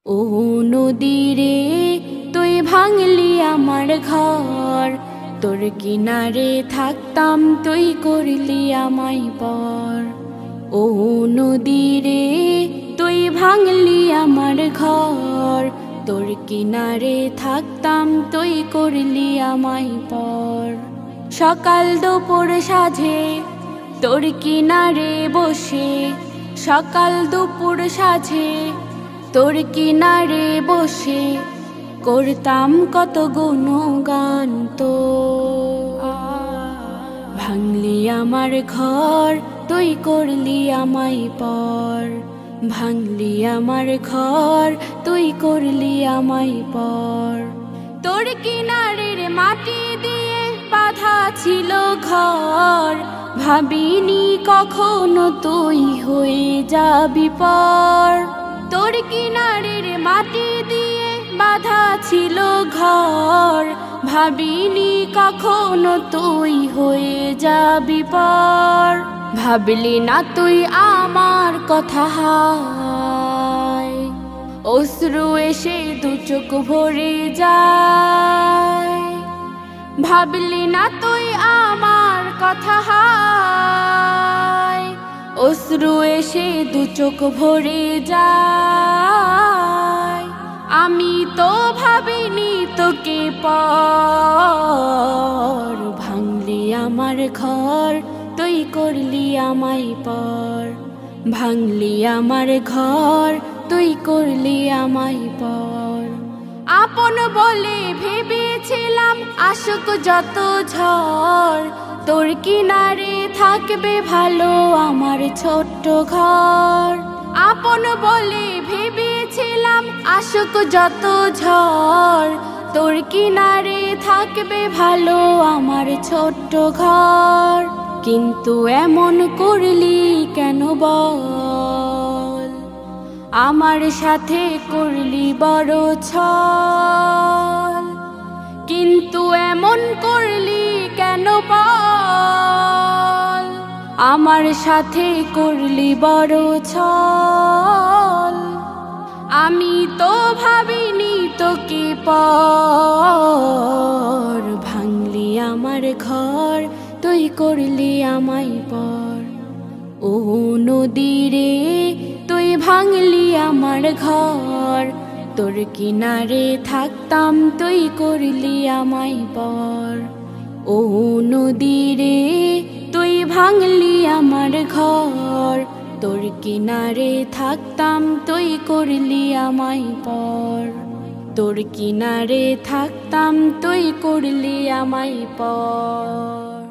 ও নদী রে তুই ভাঙলি আমার ঘর, তোর কিনারে থাকতাম তুই করলি আমায় পর। ও নদী রে তুই ভাঙলি আমার ঘর, তোর কিনারে থাকতাম তুই করলি আমায় পর। সকাল দুপুর সাঁঝে তোর কিনারে বসে, সকাল দুপুর সাঁঝে তোর কিনারে বসে করতাম কত গুণগান তো। ভাঙলি আমার ঘর তুই করলি আমায় পর, ভাঙলি আমার ঘর তুই করলি আমায় পর। তোর কিনারের মাটি দিয়ে বাঁধা ছিল ঘর, ভাবিনি কখনো তুই হয়ে যাবি পর। তোর কিনারের মাটি দিয়ে বাঁধা ছিল ঘর, ভাবিনি কখনো তুই হয়ে যাবি পর। ভাবলি না তুই আমার কথা, হায় অশ্রু এসে দু চোখ ভরে যায়। ভাবলি না তুই আমার কথা, হায় অশ্রু এসে দু চোখ ভরে যায়। আমি তো ভাবিনি তোকে পর, ভাঙলি আমার ঘর তুই করলি আমায় পর। ভাঙলি আমার ঘর তুই করলি আমায় পর। আপন বলে ভেবেছিলাম আসুক যত ঝড়, তোর কিনারে থাকবে ভালো আমার ছোট্ট ঘর। আপন বলে ভেবেছিলাম আসুক যত ঝড়, তোর কিনারে থাকবে ভালো আমার ছোট্ট ঘর। কিন্তু এমন করলি কেন বল, আমার সাথে করলি বড় ছল। কিন্তু এমন করলি কেন বল, আমার সাথে করলি বড় ছল। আমি তো ভাবিনি তোকে পর, ভাঙলি আমার ঘর তুই করলি আমায় পর। ও নদী রে তুই ভাঙলি আমার ঘর, তোর কিনারে থাকতাম তুই করলি আমায় পর। ও নদী রে তুই ভাঙলি আমার ঘর, তোর কিনারে থাকতাম তুই করলি আমায় পর। তোর কিনারে থাকতাম তুই করলি আমায় পর।